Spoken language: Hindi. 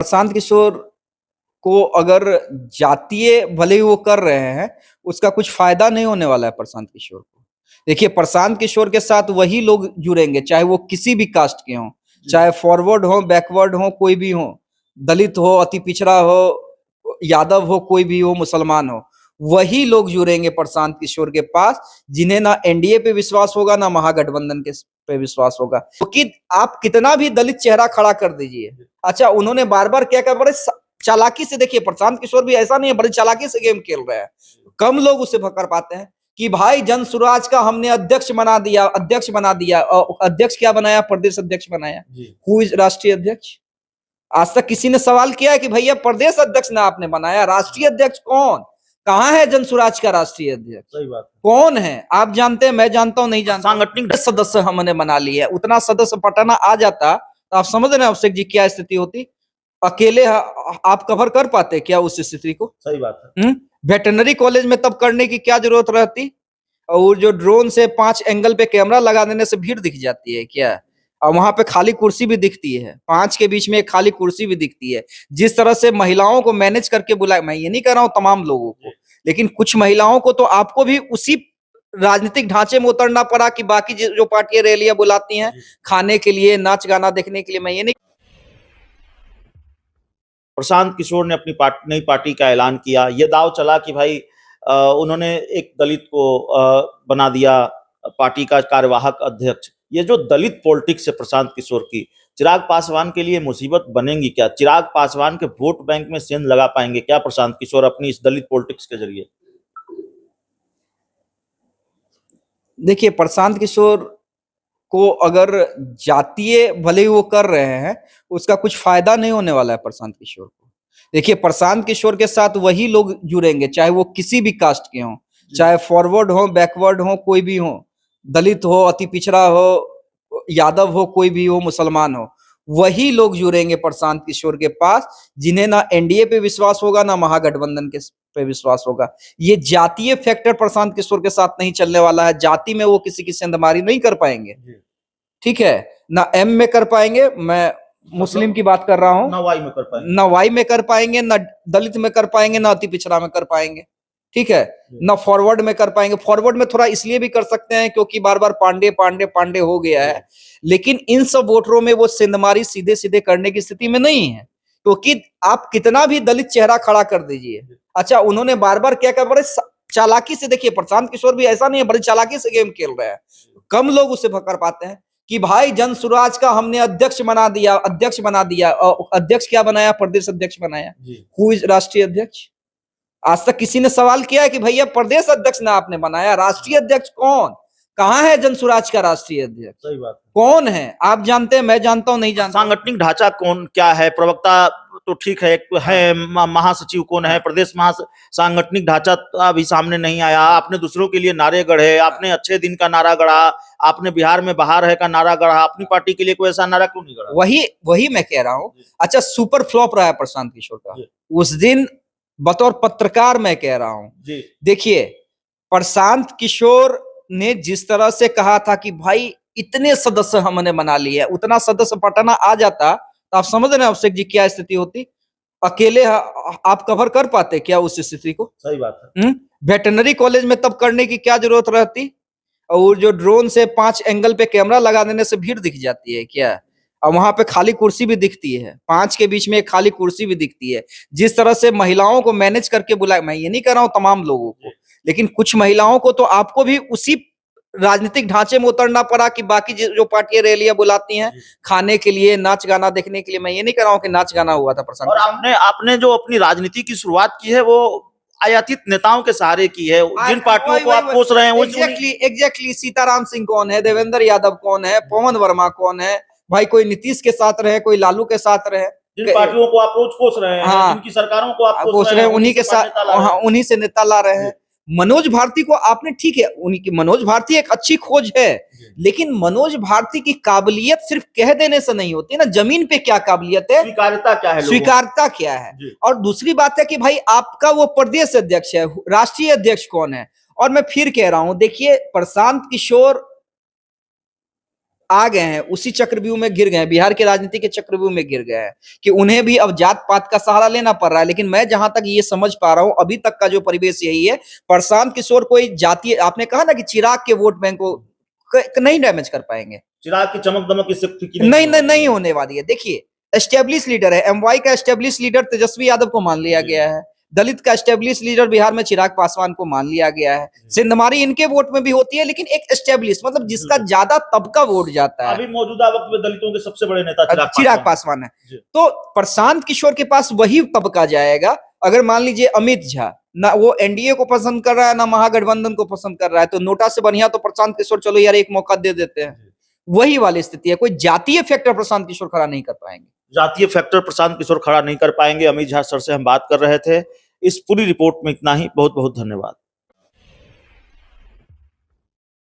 प्रशांत किशोर को अगर जातीय भले ही वो कर रहे हैं, उसका कुछ फायदा नहीं होने वाला है प्रशांत किशोर को। देखिए, प्रशांत किशोर के साथ वही लोग जुड़ेंगे, चाहे वो किसी भी कास्ट के हों, चाहे फॉरवर्ड हो, बैकवर्ड हो, कोई भी हो, दलित हो, अति पिछड़ा हो, यादव हो, कोई भी हो, मुसलमान हो, वही लोग जुड़ेंगे प्रशांत किशोर के पास, जिन्हें ना एनडीए पे विश्वास होगा, ना महागठबंधन के पे विश्वास होगा। क्योंकि आप कितना भी दलित चेहरा खड़ा कर दीजिए, अच्छा उन्होंने बार बार क्या कर, बड़े चालाकी से, देखिए प्रशांत किशोर भी ऐसा नहीं है, बड़ी चालाकी से गेम खेल रहे हैं। कम लोग उसे पकड़ पाते हैं कि भाई जन सुराज का हमने अध्यक्ष बना दिया, अध्यक्ष बना दिया। अध्यक्ष क्या बनाया? प्रदेश अध्यक्ष बनाया। हु इज राष्ट्रीय अध्यक्ष? आज तक किसी ने सवाल किया है कि भैया प्रदेश अध्यक्ष ना आपने बनाया, राष्ट्रीय अध्यक्ष कौन? कहां है जन सुराज का राष्ट्रीय अध्यक्ष? सही बात। कौन है? आप जानते हैं, मैं जानता हूं, नहीं जानता। सांगठनिक सदस्य हमने बना लिया है। उतना सदस्य पटाना आ जाता तो आप समझ रहे हैं अभिषेक जी क्या स्थिति होती? अकेले आप कवर कर पाते क्या उस स्थिति को? सही बात है। वेटरनरी कॉलेज में तब करने की क्या जरूरत रहती? और जो ड्रोन से 5 एंगल पे कैमरा लगा देने से भीड़ दिख जाती है क्या? और वहां पे खाली कुर्सी भी दिखती है, 5 के बीच में एक खाली कुर्सी भी दिखती है। जिस तरह से महिलाओं को मैनेज करके बुलाया, मैं ये नहीं कह रहा हूं तमाम लोगों को, लेकिन कुछ महिलाओं को तो आपको भी उसी राजनीतिक ढांचे में उतरना पड़ा कि बाकी जो पार्टियां रैलियां बुलाती हैं खाने के लिए, नाच गाना देखने के लिए। मैं ये नहीं, प्रशांत किशोर ने अपनी नई पार्टी का ऐलान किया। ये दाव चला कि भाई उन्होंने एक दलित को बना दिया पार्टी का कार्यवाहक अध्यक्ष। ये जो दलित पॉलिटिक्स है प्रशांत किशोर की, चिराग पासवान के लिए मुसीबत बनेंगी क्या? चिराग पासवान के वोट बैंक में सेंध लगा पाएंगे क्या प्रशांत किशोर अपनी इस दलित पॉलिटिक्स के जरिए? देखिए प्रशांत किशोर को अगर जातीय भले ही वो कर रहे हैं, उसका कुछ फायदा नहीं होने वाला है प्रशांत किशोर को। देखिए, प्रशांत किशोर के साथ वही लोग जुड़ेंगे, चाहे वो किसी भी कास्ट के हों, चाहे फॉरवर्ड हो, बैकवर्ड हो, कोई भी हो, दलित हो, अति पिछड़ा हो, यादव हो, कोई भी हो, मुसलमान हो, वही लोग जुड़ेंगे प्रशांत किशोर के पास, जिन्हें ना एनडीए पे विश्वास होगा, ना महागठबंधन के पे विश्वास होगा। ये जातीय फैक्टर प्रशांत किशोर के साथ नहीं चलने वाला है। जाति में वो किसी की सेंधमारी नहीं कर पाएंगे, ठीक है ना? एम में कर पाएंगे, मैं मुस्लिम की बात कर रहा हूं, ना वाई में कर पाएंगे, ना वाई में कर पाएंगे, ना दलित में कर पाएंगे, ना अति पिछड़ा में कर पाएंगे, ठीक है ना? फॉरवर्ड में कर पाएंगे। फॉरवर्ड में थोड़ा इसलिए भी कर सकते हैं क्योंकि बार बार पांडे पांडे पांडे हो गया है, लेकिन इन सब वोटरों में वो सेंधमारी सीधे सीधे करने की स्थिति में नहीं है, क्योंकि आप कितना भी दलित चेहरा खड़ा कर दीजिए। अच्छा उन्होंने बार बार क्या कर, बड़े चालाकी से, देखिए प्रशांत किशोर भी ऐसा नहीं है, बड़ी चालाकी से गेम खेल रहे हैं। कम लोग उसे पकड़ पाते हैं कि भाई जन सुराज का हमने अध्यक्ष बना दिया, अध्यक्ष बना दिया। अध्यक्ष क्या बनाया? प्रदेश अध्यक्ष बनाया। हु इज राष्ट्रीय अध्यक्ष? आज तक किसी ने सवाल किया है कि भैया प्रदेश अध्यक्ष ना आपने बनाया, राष्ट्रीय अध्यक्ष कौन? कहां है जन सुराज का राष्ट्रीय अध्यक्ष? सही बात। कौन है? आप जानते हैं, मैं जानता हूं, नहीं जानता। सांगठनिक ढांचा कौन क्या है? प्रवक्ता तो ठीक है, महासचिव कौन है? प्रदेश सांगठनिक ढांचा अभी सामने नहीं आया। आपने दूसरों के लिए नारे गढ़े, आपने अच्छे दिन का नारा गढ़ा, आपने बिहार में बाहर है का नारा गढ़ा, अपनी पार्टी के लिए कोई ऐसा नारा क्यों नहीं गढ़ा? वही मैं कह रहा हूँ। अच्छा सुपर फ्लॉप रहा है प्रशांत किशोर का उस दिन, बतौर पत्रकार मैं कह रहा हूं। देखिए प्रशांत किशोर ने जिस तरह से कहा था कि भाई इतने सदस्य हमने बना लिए, उतना सदस्य पटाना आ जाता तो आप समझ रहे हैं अभिषेक जी क्या स्थिति होती? अकेले आप कवर कर पाते क्या उस स्थिति को? सही बात है। वेटरनरी कॉलेज में तब करने की क्या जरूरत रहती? और जो ड्रोन से 5 एंगल पे कैमरा लगा देने से भीड़ दिख जाती है क्या? और वहां पे खाली कुर्सी भी दिखती है, 5 के बीच में एक खाली कुर्सी भी दिखती है। जिस तरह से महिलाओं को मैनेज करके बुलाया, मैं ये नहीं कह रहा हूं तमाम लोगों को, लेकिन कुछ महिलाओं को तो आपको भी उसी राजनीतिक ढांचे में उतरना पड़ा कि बाकी जो पार्टियां रैलियां बुलाती हैं खाने के लिए, नाच गाना देखने के लिए। मैं ये नहीं कह रहा हूं कि नाच गाना हुआ था प्रशांत। और आपने जो अपनी राजनीति की शुरुआत की है वो आयातित नेताओं के सहारे की है। जिन पार्टियों को आप कोस रहे हैं एग्जैक्टली सीताराम सिंह कौन है, देवेंद्र यादव कौन है, पवन वर्मा कौन है? भाई कोई नीतीश के साथ रहे, कोई लालू के साथ रहे, जिन पार्टियों को आप रोज कोस रहे हैं, जिनकी सरकारों को आप कोस रहे हैं, उन्हीं के साथ, उन्हीं से नेता ला रहे हैं। मनोज भारती को आपने, ठीक है उनकी, मनोज भारती एक अच्छी खोज है, लेकिन मनोज भारती की काबिलियत सिर्फ कह देने से नहीं होती ना, जमीन पे क्या काबिलियत है, स्वीकार्यता क्या है, स्वीकार्यता क्या है। और दूसरी बात है कि भाई आपका वो प्रदेश अध्यक्ष है, राष्ट्रीय अध्यक्ष कौन है? और मैं फिर कह रहा हूं, देखिए प्रशांत किशोर आ गए हैं उसी चक्रव्यूह में गिर गए हैं, बिहार के राजनीति के चक्रव्यूह में गिर गए हैं कि उन्हें भी अब जात पात का सहारा लेना पड़ रहा है। लेकिन मैं जहां तक ये समझ पा रहा हूं अभी तक का जो परिवेश यही है, प्रशांत किशोर कोई जातीय, आपने कहा ना कि चिराग के वोट बैंक को नहीं डैमेज कर पाएंगे, चिराग की चमक दमक इससे फीकी नहीं होने वाली है। देखिए एस्टेब्लिश लीडर है, एमवाई का एस्टेब्लिश लीडर तेजस्वी यादव को मान लिया गया है, दलित का एस्टेब्लिश लीडर बिहार में चिराग पासवान को मान लिया गया है, सिंधमारी इनके वोट में भी होती है, लेकिन एक एस्टेब्लिश मतलब जिसका ज्यादा तबका वोट जाता है, अभी मौजूदा वक्त में दलितों के सबसे बड़े नेता चिराग पासवान है। तो प्रशांत किशोर के पास वही तबका जाएगा। अगर मान लीजिए अमित झा ना वो एनडीए को पसंद कर रहा है ना महागठबंधन को पसंद कर रहा है, तो नोटा से बढ़िया तो प्रशांत किशोर चलो यार एक मौका दे देते हैं, वही वाली स्थिति है। कोई जातीय फैक्टर प्रशांत किशोर खड़ा नहीं कर पाएंगे, जातीय फैक्टर प्रशांत किशोर खड़ा नहीं कर पाएंगे। अमित झा सर से हम बात कर रहे थे। इस पूरी रिपोर्ट में इतना ही। बहुत बहुत धन्यवाद।